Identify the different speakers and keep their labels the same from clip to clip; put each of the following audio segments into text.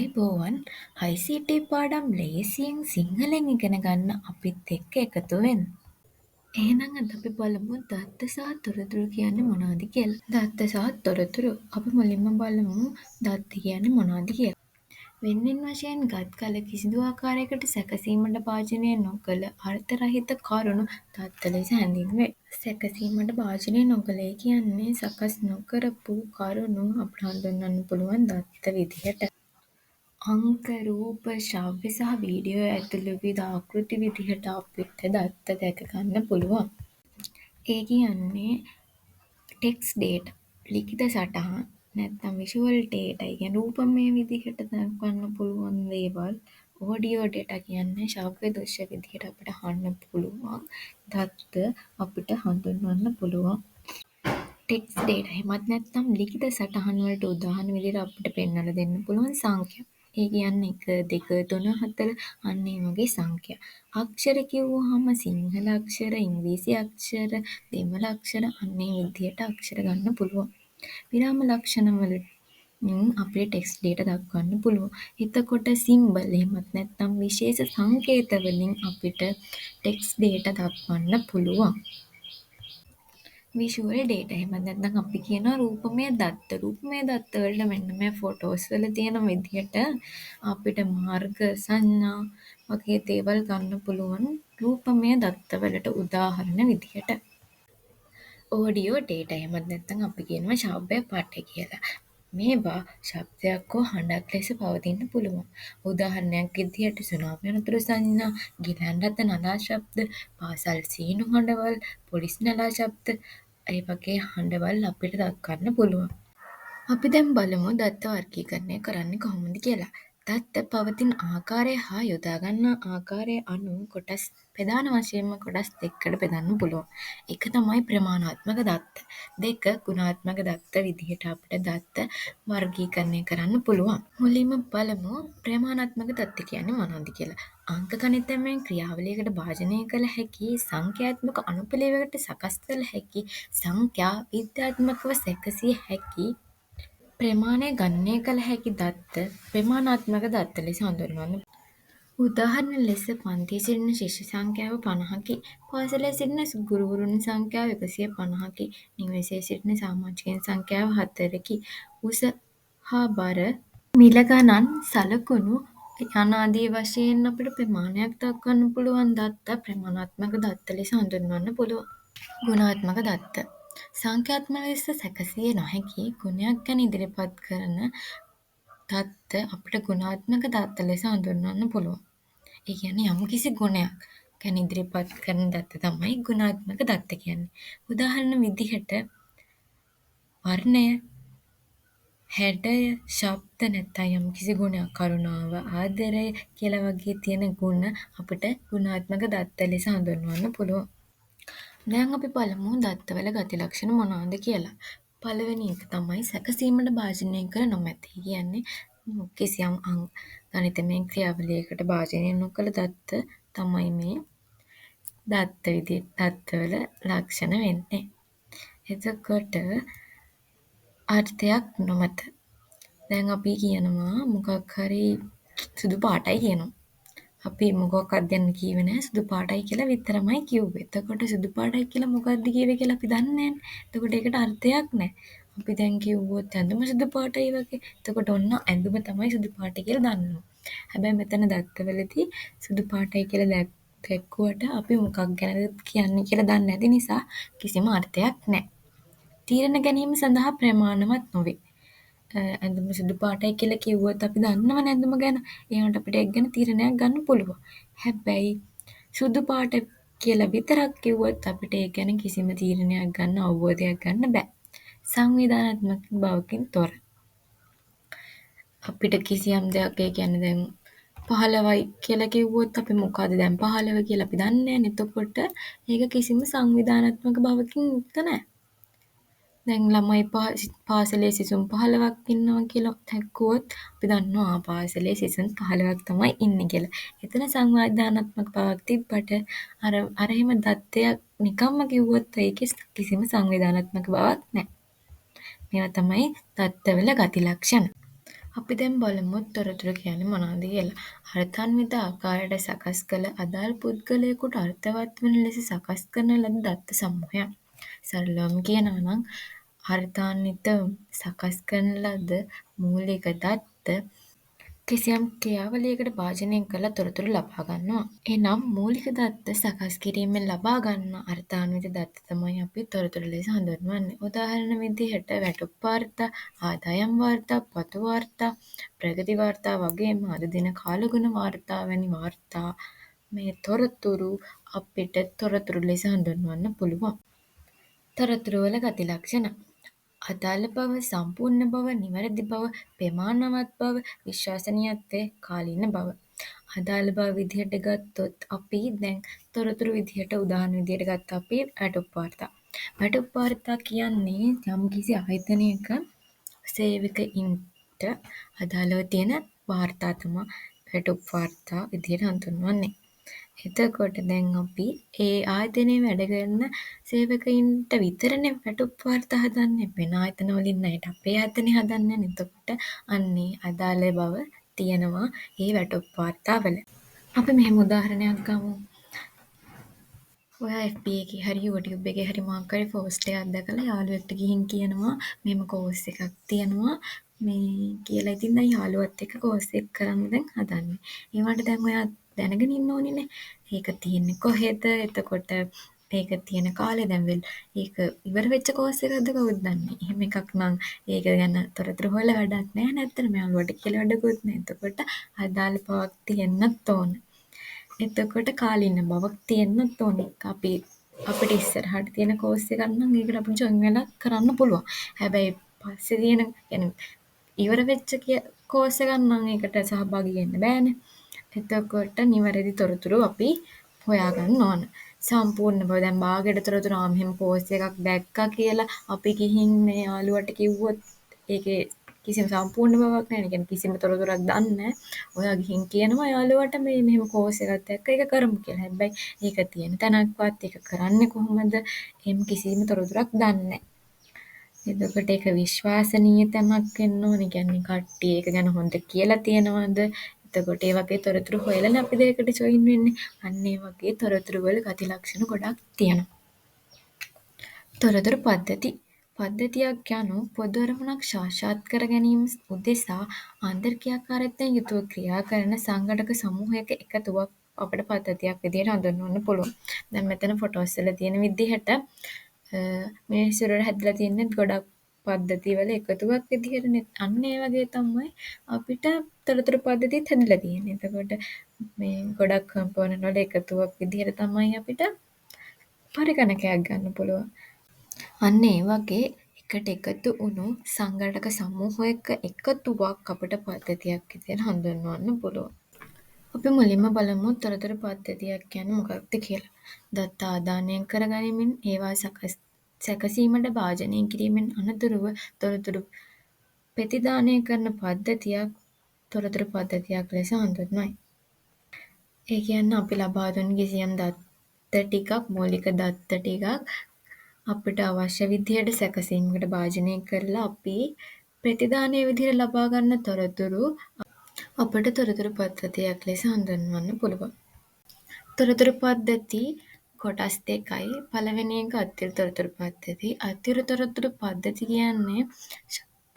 Speaker 1: ආයිබෝවන් ICT පාඩම් ලේසියෙන් සිංහලෙන් ඉගෙන ගන්න අපිත් එක්ක එකතු වෙන්න. එහෙනම් අද අපි බලමු දත්ත සහ තොරතුරු කියන්නේ මොනවද කියලා. දත්ත සහ තොරතුරු. අපි මුලින්ම බලමු දත්ත කියන්නේ මොනවද කියලා. වෙන්වෙන් වශයෙන් ගත් කල කිසිදු ආකාරයකට සැකසීමට භාජනය නොකළ අර්ථරහිත කරුණු දත්ත ලෙස හැඳින්වේ. සැකසීමට භාජනය නොකළේ කියන්නේ සකස් නොකරපු කරුණු අපට හඳුන්වන්න පුළුවන් දත්ත විදිහට. අංක, රූප, ශ්‍රව්‍ය සහ වීඩියෝ ඇතුළු විවිධ ආකෘති විදිහට අපිට දත්ත දැක ගන්න පුළුවන්. ඒ කියන්නේ ටෙක්ස්ට් ඩේටා, ලිඛිත සටහන් නැත්නම් විෂුවල් ඩේටා, ඒ කියන්නේ රූපමය විදිහට දක්වන්න පුළුවන් දේවල්. ඔඩියෝ ඩේටා කියන්නේ ශ්‍රව්‍ය දෘශ්‍ය විදිහට අපිට අහන්න පුළුවන් දත්ත අපිට හඳුන්වන්න පුළුවන්. ටෙක්ස්ට් ඩේටා එහෙමත් නැත්නම් ලිඛිත සටහන් වලට උදාහරණ විදිහට අපිට පෙන්වලා දෙන්න පුළුවන් සංඛ්‍යා. ඒ කියන්නේ 1 2 3 4 අන්න ඒ වගේ සංඛ්‍යා. අක්ෂර කිව්වහම සිංහල අක්ෂර, ඉංග්‍රීසි අක්ෂර, දෙමළ අක්ෂර අන්න ඒ විදිහට අක්ෂර ගන්න පුළුවන්. විරාම ලක්ෂණ වලින් අපේ ටෙක්ස්ට් ඩේටා දක්වන්න පුළුවන්. එතකොට සිම්බල් එහෙමත් නැත්නම් විශේෂ සංකේත වලින් අපිට ටෙක්ස්ට් ඩේටා දක්වන්න පුළුවන්. විෂුවල් ඩේටා එහෙමත් නැත්නම් අපි කියනවා රූපමය දත්ත. රූපමය දත්ත වලට මෙන්න මේ ෆොටෝස් වල තියෙන විදිහට අපිට මාර්ග සංඥා වගේ දේවල් ගන්න පුළුවන් රූපමය දත්ත වලට උදාහරණ විදිහට. ඔඩියෝ ඩේටා එහෙමත් නැත්නම් අපි කියනවා ශ්‍රව්‍ය පාඨය කියලා. මේවා ශබ්දයක් හෝ හඬක් ලෙස පවතින්න පුළුවන්. උදාහරණයක් විදිහට සුනාමි අනතුරු සංඥා, ගිලන් රථ නලා ශබ්ද, පාසල් සීනු හඬවල්, පොලිස් නලා ශබ්ද, ඒ වගේ හඬවල් අපිට දක්වන්න පුළුවන්. අපි දැන් බලමු දත්ත වර්ගීකරණය කරන්නේ කොහොමද කියලා. දත්ත පවතින ආකාරය හා යොදා ගන්නා ආකාරය අනුව කොටස් ප්‍රධාන වශයෙන්ම කොටස් දෙකකට බෙදන්න පුළුවන්. එක තමයි ප්‍රමාණාත්මක දත්ත. දෙක ගුණාත්මක දත්ත විදිහට අපිට දත්ත වර්ගීකරණය කරන්න පුළුවන්. මුලින්ම බලමු ප්‍රමාණාත්මක දත්ත කියන්නේ මොනවද කියලා. අංක ගණිතමය ක්‍රියාවලියකට භාජනය කළ හැකි සංඛ්‍යාත්මක අනුපිළිවෙලකට සකස් කළ හැකි සංඛ්‍යා විද්‍යාත්මකව සැකසිය හැකි ප්‍රමාණය ගණනය කළ හැකි දත්ත ප්‍රමාණාත්මක දත්ත ලෙස හඳුන්වන්න. උදාහරණ ලෙස පන්තියේ සිටින ශිෂ්‍ය සංඛ්‍යාව 50කි. පාසලේ සිටින ගුරුවරුන් සංඛ්‍යාව 150කි. නිවසේ සිටින සමාජිකයන් සංඛ්‍යාව 4කි. උස හා බර, මිල ගණන්, සලකුණු යනාදී වශයෙන් අපිට ප්‍රමාණයක් දක්වන්න පුළුවන් දත්ත ප්‍රමාණාත්මක දත්ත ලෙස හඳුන්වන්න පුළුවන්. ගුණාත්මක දත්ත සංඛ්‍යාත්මක ලෙස සැකසිය නොහැකි ගුණයක් ගැන ඉදිරිපත් කරන දත්ත අපිට ගුණාත්මක දත්ත ලෙස හඳුන්වන්න පුළුවන්. ඒ කියන්නේ යම්කිසි ගුණයක් ගැන ඉදිරිපත් කරන දත්ත තමයි ගුණාත්මක දත්ත කියන්නේ. උදාහරණ විදිහට වර්ණය, හැඩය, ශබ්ද නැත්නම් යම්කිසි ගුණයක් කරුණාව, ආදරය කියලා වගේ තියෙන ගුණ අපිට ගුණාත්මක දත්ත ලෙස හඳුන්වන්න පුළුවන්. දැන් අපි බලමු දත්තවල ගති ලක්ෂණ මොනවද කියලා. පළවෙනි එක තමයි සැකසීමට භාජනය කර නොමැති. කියන්නේ කිසියම් ගණිතමය ක්‍රියාවලියකට භාජනය නොකළ දත්ත තමයි මේ දත්තවල ලක්ෂණ වෙන්නේ. එතකොට අර්ථයක් නොමැත. දැන් අපි කියනවා මොකක් හරි සුදු පාටයි කියනවා. අපි මොකක්වත් දැන් කිව්වේ නැහැ සුදු පාටයි කියලා විතරමයි කිව්වේ. එතකොට සුදු පාටයි කියලා මොකක්ද කිව්වේ කියලා අපි දන්නේ නැහැනේ. එතකොට ඒකට අර්ථයක් නැහැ. අපි දැන් කිව්වොත් ඇඳුම සුදු පාටයි වගේ. එතකොට ඔන්න ඇඳුම තමයි සුදු පාට කියලා දන්නවා. හැබැයි මෙතන දත්තවලදී සුදු පාටයි කියලා දැක්කුවට අපි මොකක් ගැනද කියන්නේ කියලා දන්නේ නැති නිසා කිසිම අර්ථයක් නැහැ. තීරණ ගැනීම සඳහා ප්‍රමාණවත් නොවේ. ඇඳුම සුදු පාටයි කියලා කිව්වොත් අපි දන්නවනේ ඇඳුම ගැන. ඒකට අපිට ඒක ගැන තීරණයක් ගන්න පුළුවන්. හැබැයි සුදු පාට කියලා විතරක් කිව්වොත් අපිට ඒ ගැන කිසිම තීරණයක් ගන්න අවබෝධයක් ගන්න බෑ. සංවිධානාත්මක බවකින් තොර. අපිට කිසියම් දෙයක් ඒ කියන්නේ දැන් 15යි කියලා කිව්වොත් අපි මොකද දැන් 15 කියලා අපි දන්නේ නැහැ. එතකොට ඒක කිසිම සංවිධානාත්මක බවකින් යුක්ත නැහැ. දැන් ළමයි පාසලේ සිසුන් 15ක් ඉන්නවා කියලා දැක්කුවොත් අපි දන්නවා පාසලේ සිසුන් 15ක් තමයි ඉන්නේ කියලා. එතන සංවිධානාත්මක බවක් තිබ්බට අර එහෙම දත්තයක් නිකම්ම කිව්වොත් ඒකේ කිසිම සංවිධානාත්මක බවක් නැහැ. මේවා තමයි දත්තවල ගති ලක්ෂණ. අපි දැන් බලමු තොරතුරු කියන්නේ මොනවද කියලා. අර්ථාන්විත ආකාරයට සකස් කළ අදාළ පුද්ගලයෙකුට අර්ථවත් වන ලෙස සකස් කරන ලද දත්ත සමූහයක්. සරලවම කියනවා නම් අර්ථාන්විත සකස් කරන ලද මූලික දත්ත කිසියම් ක්‍රියාවලියකට භාජනය කරලා තොරතුරු ලබා ගන්නවා. එනම් මූලික දත්ත සකස් කිරීමෙන් ලබා ගන්නා අර්ථාන්විත දත්ත තමයි අපි තොරතුරු ලෙස හඳුන්වන්නේ. උදාහරණ විදිහට වැටුප් වාර්තා, ආදායම් වාර්තා, පතු වාර්තා, ප්‍රගති වාර්තා වගේම අද දින කාලගුණ වාර්තා වැනි වාර්තා මේ තොරතුරු අපිට තොරතුරු ලෙස හඳුන්වන්න පුළුවන්. තොරතුරු වල ගති ලක්ෂණ අදාළ බව, සම්පූර්ණ බව, නිවැරදි බව, ප්‍රමාණවත් බව, විශ්වසනීයත්වය, කාලීන බව. අදාළ බව විදිහට ගත්තොත් අපි දැන් තොරතුරු විදිහට උදාහරණ විදිහට ගත්ත අපි වැටුප් වාර්තා. වැටුප් වාර්තා කියන්නේ යම්කිසි ආයතනයක සේවකයින්ට අදාළව තියෙන වාර්තා තමයි වැටුප් වාර්තා විදිහට හඳුන්වන්නේ. එතකොට දැන් අපි ඒ ආයතනයේ වැඩ කරන සේවකයින්ට විතරනේ වැටුප් වාර්තා හදන්නේ. වෙන ආයතන වලින් ණයට අපේ ආයතනේ හදන්නේ නැහැ. එතකොට අන්නේ අදාළ බව තියෙනවා ඒ වැටුප් වාර්තාවල. අපි මෙහෙම උදාහරණයක් ගමු. ඔයා FB එකේ හරි YouTube එකේ හරි මොකක් හරි පෝස්ට් එකක් දැකලා යාළුවෙක්ට ගිහින් කියනවා මෙහෙම කෝස් එකක් තියෙනවා මේ කියලා. ඉතින් දැන් යාළුවත් එක්ක කෝස් එක කරන්න දැන් හදන්නේ. ඒ වුණාට දැන් ඔයා දැනගෙන ඉන්න ඕනිනේ. ඒක තියෙන්නේ කොහෙද? එතකොට ඒක තියෙන කාලේ දැන් ඒක ඉවර වෙච්ච කෝස් එකක්ද කවුද දන්නේ. එහෙම එකක් නම් ඒක ගැන තොරතුරු හොයලා වැඩක් නැහැ. නැත්තම් යාළුවට කියලා වැඩකුත් නැහැ. එතකොට අදාළ බවක් තියෙන්නත් ඕන. එතකොට කාලීන බවක් තියෙන්නත් ඕනේ. අපිට ඉස්සරහට තියෙන කෝස් එකක් නම් ඒකට අපිට ජොයින් වෙලා කරන්න පුළුවන්. හැබැයි පස්සේ තියෙන ඉවර වෙච්ච කෝස් එකක් නම් ඒකට සහභාගී වෙන්න බෑනේ. එතකොට නිවැරදි තොරතුරු අපි හොයාගන්න ඕන. සම්පූර්ණ බව දැන් බාගෙට තොරතුරු මෙහෙම කෝස් එකක් දැක්කා කියලා අපි ගිහින් මේ යාළුවට කිව්වොත් ඒකේ කිසිම සම්පූර්ණ බවක් නැහැ. ඒ කියන්නේ කිසිම තොරතුරක් දන්නේ නැහැ. ඔයා ගිහින් කියනවා යාළුවට මේ මෙහෙම කෝස් එකක් දැක්ක ඒක කරමු කියලා. හැබැයි ඒක තියෙන තැනක්වත් ඒක කරන්නේ කොහොමද? එහෙම කිසිම තොරතුරක් දන්නේ නැහැ. එතකොට ඒක විශ්වසනීය තැනක් වෙන්න ඕනේ. කියන්නේ කට්ටිය ඒක ගැන හොඳ කියලා තියෙනවද? එතකොට ඒ වගේ තොරතුරු හොයලානේ අපි දෙයකට ජොයින් වෙන්නේ. අන්න ඒ වගේ තොරතුරු වල ගති ලක්ෂණ ගොඩක් තියෙනවා. තොරතුරු පද්ධති පද්ධතියක් යනු පොදු අරමුණක් සාක්ෂාත් කර ගැනීම උදෙසා ආන්තර්ක්‍රියාකාරීත්වයෙන් යුතුව ක්‍රියා කරන සංගණක සමූහයක එකතුවක් අපිට පද්ධතියක් විදිහට හඳුන්වන්න පුළුවන්. දැන් මෙතන ෆොටෝස් වල තියෙන විදිහට මිනිස්සු වල හැදලා තියෙන ගොඩක් පද්ධති වල එකතුවක් විදිහටනේ. අන්න ඒ වගේ තමයි අපිට තොරතුරු පද්ධතිත් හැදලා තියෙන්නේ. එතකොට මේ ගොඩක් කම්පෝනන්ට් වල එකතුවක් විදිහට තමයි අපිට පරිගණකයක් ගන්න පුළුවන්. අන්න ඒ වගේ එකට එකතු වුණු සංගණක සමූහයක එකතුවක් අපිට පද්ධතියක් විදිහට හඳුන්වන්න පුළුවන්. අපි මුලින්ම බලමු තොරතුරු පද්ධතියක් කියන්නේ මොකක්ද කියලා. දත්ත ආදානය කර ගනිමින් ඒවා සැකසීමට භාජනය කිරීමෙන් අනතුරුව තොරතුරු ප්‍රතිදානය කරන පද්ධතියක් තොරතුරු පද්ධතියක් ලෙස හඳුන්වයි. ඒ කියන්නේ අපි ලබා දුන් කිසියම් දත්ත ටිකක් මූලික දත්ත ටිකක් අපිට අවශ්‍ය විදිහට සැකසීමකට භාජනය කරලා අපි ප්‍රතිදානය විදිහට ලබා ගන්න තොරතුරු අපට තොරතුරු පද්ධතියක් ලෙස හඳුන්වන්න පුළුවන්. තොරතුරු පද්ධති කොටස් දෙකයි. පළවෙනි එක අත්තිර තොරතුරු පද්ධති. අත්තිර තොරතුරු පද්ධති කියන්නේ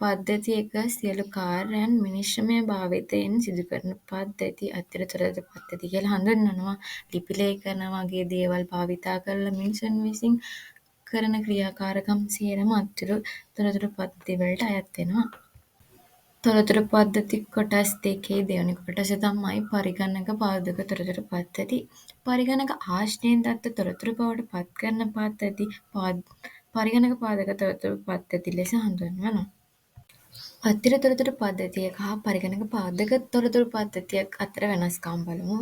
Speaker 1: පද්ධතියක සියලු කාර්යයන් මිනිශ්‍රමය භාවිතයෙන් සිදු කරන පද්ධති අත්තිර තොරතුරු පද්ධති කියලා හඳුන්වනවා. ලිපි ලේඛන වගේ දේවල් භාවිතා කරලා මිනිසුන් විසින් කරන ක්‍රියාකාරකම් සියරම අත්තිර තොරතුරු පද්ධති වලට අයත් වෙනවා. තොරතුරු පද්ධති කොටස් දෙකේ දෙවැනි කොටස තමයි පරිගණක පාදක තොරතුරු පද්ධති. පරිගණක ආශ්‍රයෙන් දත්ත තොරතුරු බවට පත් කරන පද්ධති පරිගණක පාදක තොරතුරු පද්ධති ලෙස හඳුන්වනවා. අත්තිර තොරතුරු පද්ධතියක හා පරිගණක පාදක තොරතුරු පද්ධතියක් අතර වෙනස්කම් බලමු.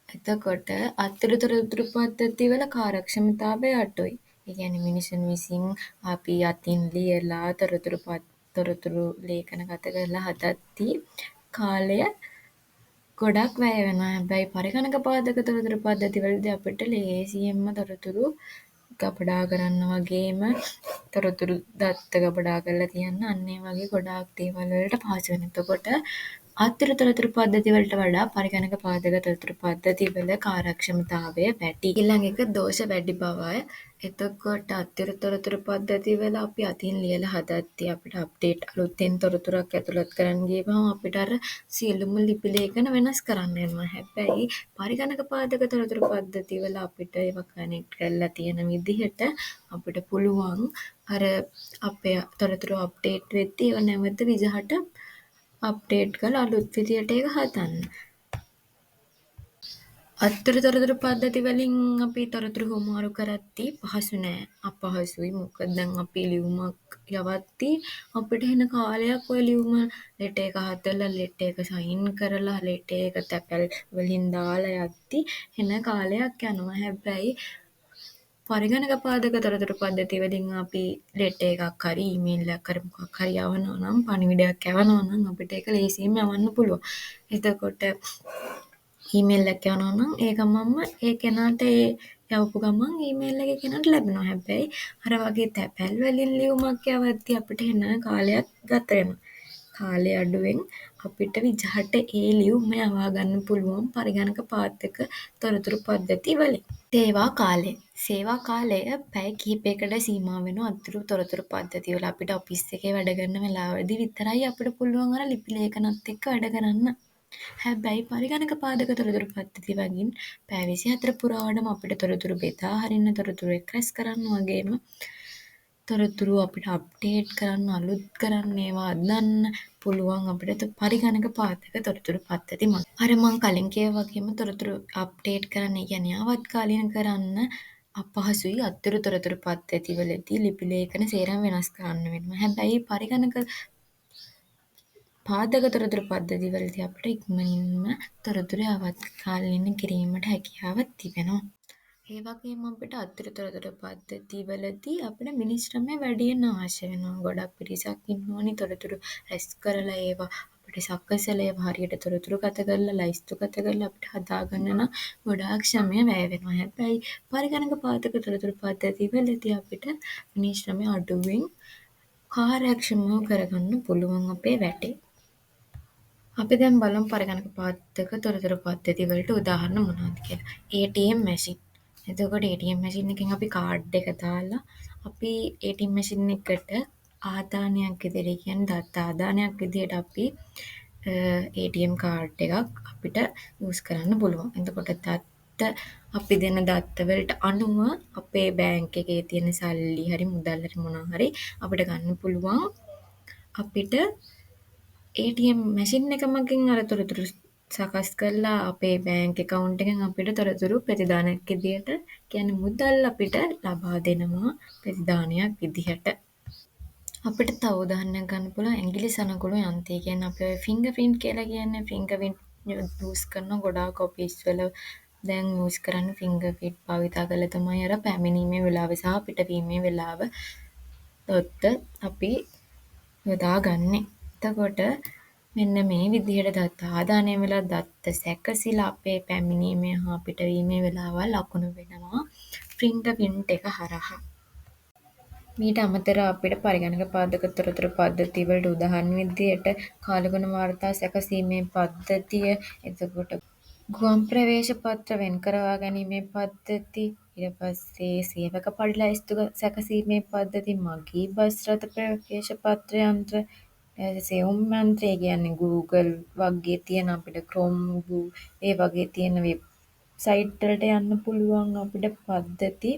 Speaker 1: එතකොට අත්තිර තොරතුරු පද්ධති වල කාර්යක්ෂමතාවය අඩුයි. ඒ කියන්නේ මිනිසුන් විසින් අපි අතින් ලියලා තොරතුරු ලේඛනගත කරලා හදද්දී කාලය ගොඩක් වැය වෙනවා. හැබැයි පරිගණක පාදක තොරතුරු පද්ධති වලදී අපිට ලේසියෙන්ම තොරතුරු ගබඩා කරන්න වගේම තොරතුරු දත්ත ගබඩා කරලා තියන්න අන්න ඒ වගේ ගොඩාක් දේවල් වලට පහසු වෙනවා. එතකොට ආත්‍තර තොරතුරු පද්ධති වලට වඩා පරිගණක පාදක තොරතුරු පද්ධති වල කාර්යක්ෂමතාවය වැඩි. ඊළඟ එක දෝෂ වැඩි බවයි. එතකොට ආත්‍තර තොරතුරු පද්ධති වල අපි අතින් ලියලා හදද්දී අපිට අප්ඩේට් අලුතෙන් තොරතුරක් ඇතුළත් කරන්න ගියපම අපිට අර සියලුම ලිපි ලේඛන වෙනස් කරන්න වෙනවා. හැබැයි පරිගණක පාදක තොරතුරු පද්ධති වල අපිට ඒවා කනෙක්ට් කරලා තියෙන විදිහට අපිට පුළුවන් අර අපේ තොරතුරු අප්ඩේට් වෙද්දී ඒවා නැවත විජහට අප්ඩේට් කරලා අලුත් විදියට ඒක හදන්න. අත්තර තොරතුරු පද්ධති වලින් අපි තොරතුරු හුවමාරු කරද්දී පහසු නෑ. අපහසුයි. මොකද දැන් අපි ලියුමක් යවද්දී අපිට එන කාලයක් ඔය ලියුම ලෙටර් එක හදලා ලෙටර් එක සයින් කරලා ලෙටර් එක තැපැල් වලින් දාලා යද්දී එන කාලයක් යනවා. හැබැයි පරිගණක පාදක තොරතුරු පද්ධති වලින් අපි ලෙටර් එකක් හරි ඊමේල් එකක් හරි මොකක් හරි යවනවා නම් පණිවිඩයක් යවනවා නම් අපිට ඒක ලේසියෙන් යවන්න පුළුවන්. එතකොට ඊමේල් එකක් යවනවා නම් ඒ ගමන්ම ඒ කෙනාට ඒ යවපු ගමන් ඊමේල් එක කෙනාට ලැබෙනවා. හැබැයි අර වගේ තැපැල් වලින් ලියුමක් යවද්දී අපිට එන කාලයක් ගත වෙනවා. කාලය අඩුවෙන් අපිට විජහට ඒ ලියුම යවා ගන්න පුළුවන් පරිගණක පාදක තොරතුරු පද්ධති වලින්. සේවා කාලය. සේවා කාලය පැය කිහිපයකට සීමා වෙනවා අතුරු තොරතුරු පද්ධති වල. අපිට ඔෆිස් එකේ වැඩ කරන වෙලාවදී විතරයි අපිට පුළුවන් අර ලිපි ලේඛනත් එක්ක වැඩ කරන්න. හැබැයි පරිගණක පාදක තොරතුරු පද්ධති වලින් පැය 24 පුරාවටම අපිට තොරතුරු බෙදා හරින්න, තොරතුරු එක්රැස් කරන්න වගේම තොරතුරු අපිට අප්ඩේට් කරන්න, අලුත් කරන්න, ඒවා අදන්න පුළුවන් අපිට පරිගණක පාදක තොරතුරු පද්ධති මත. අර මං කලින් කිව්වා වගේම තොරතුරු අප්ඩේට් කරන්න, ඒ කියන්නේ ආවත්කාලීන කරන්න අපහසුයි. අතුරු තොරතුරු පද්ධති වලදී ලිපි ලේඛන සේරම වෙනස් කරන්න වෙනවා. හැබැයි පරිගණක පාදක තොරතුරු පද්ධති වලදී අපිට ඉක්මනින්ම තොරතුරු ආවත්කාලීන කිරීමට හැකියාවක් තිබෙනවා. ඒ වගේම අපිට අතුරු තොරතුරු පද්ධති වලදී අපිට මිනිස් ශ්‍රමය වැඩියෙන් අවශ්‍ය වෙනවා. ගොඩක් පිරිසක් ඉන්නෝනේ තොරතුරු රැස් කරලා ඒවා අපිට සකසලා ඒවා හරියට තොරතුරු ගත කරලා ලයිස්තු ගත කරලා අපිට හදාගන්න නම් ගොඩාක් ශ්‍රමය වැය වෙනවා. හැබැයි පරිගණක පාදක තොරතුරු පද්ධති වලදී අපිට මිනිස් ශ්‍රමය අඩුවෙන් කාර්යක්ෂමව කරගන්න පුළුවන් අපේ වැඩේ. අපි දැන් බලමු පරිගණක පාදක තොරතුරු පද්ධති වලට උදාහරණ මොනවද කියලා. ATM machine. එතකොට ATM මැෂින් එකෙන් අපි කාඩ් එක දාලා අපි ATM මැෂින් එකට ආදානයක් විදිහට කියන්නේ දත්ත ආදානයක් විදිහට අපි ATM කාඩ් එකක් අපිට යූස් කරන්න පුළුවන්. එතකොට දත්ත අපි දෙන දත්ත වලට අනුව අපේ බැංක් එකේ තියෙන සල්ලි හරි මුදල් හරි මොනවා හරි අපිට ගන්න පුළුවන්. අපිට ATM මැෂින් එක මගින් අර තොරතුරු සකස් කරලා අපේ බැංක් account එකෙන් අපිට තොරතුරු ප්‍රතිදානයක් විදියට කියන්නේ මුදල් අපිට ලබා දෙනවා ප්‍රතිදානයක් විදිහට. අපිට තව උදාහරණයක් ගන්න පුළුවන් ඇඟිලි සනකුළු යන්ත්‍රය. කියන්නේ අපි ඔය ෆින්ගර් ප්‍රින්ට් කියලා කියන්නේ ෆින්ගර් ප්‍රින්ට් යූස් කරන ගොඩාක් ඔෆිස් වල දැන් යූස් කරන්නේ ෆින්ගර් ප්‍රින්ට් භාවිතා කරලා තමයි අර පැමිණීමේ වෙලාව සහ පිටවීමේ වෙලාව දොත්ත අපි යොදාගන්නේ. එතකොට මෙන්න මේ විදිහට දත්ත ආදානය වෙලා දත්ත සැකසිලා අපේ පැමිණීමේ හා පිටවීමේ වෙලාවල් ලකුණු වෙනවා ෆින්ගර් ප්‍රින්ට් එක හරහා. මීට අමතරව අපිට පරිගණක පාදක තොරතුරු පද්ධති වලට උදාහරණ විදියට කාලගුණ වාර්තා සැකසීමේ පද්ධතිය, එතකොට ගුවන් ප්‍රවේශ පත්‍ර වෙන් කරවා ගැනීමේ පද්ධති, ඊට පස්සේ සේවක පඩි ලැයිස්තු සැකසීමේ පද්ධති, මගී බස් රථ ප්‍රවේශ පත්‍ර යන්ත්‍ර, සෙවුම් යන්ත්‍රය කියන්නේ Google වගේ තියෙන අපිට Chrome ඒ වගේ තියෙන වෙබ්සයිට් වලට යන්න පුළුවන් අපිට පද්ධති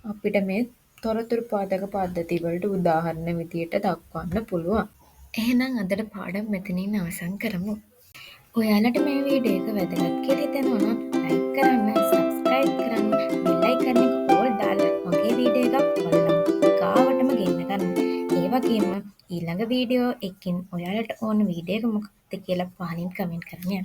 Speaker 1: අපිට මේ තොරතුරු පාදක පද්ධති වලට උදාහරණ විදියට දක්වන්න පුළුවන්. එහෙනම් අදට පාඩම් මෙතනින් අවසන් කරමු. ඔයාලට මේ වීඩියෝ එක වැදගත් කියලා හිතෙනවා නම් ලයික් කරන්න, සබ්ස්ක්‍රයිබ් කරන්න, බෙල් අයිකන් එක ඕල් දාලා මගේ වීඩියෝ එකක් ඔයාලම ගාවටම ගෙන්න ගන්න. ඒ වගේම ඊළඟ වීඩියෝ එකකින් ඔයාලට ඕන වීඩියෝ එක මොකක්ද කියලා පහලින් කමෙන්ට් කරන්න.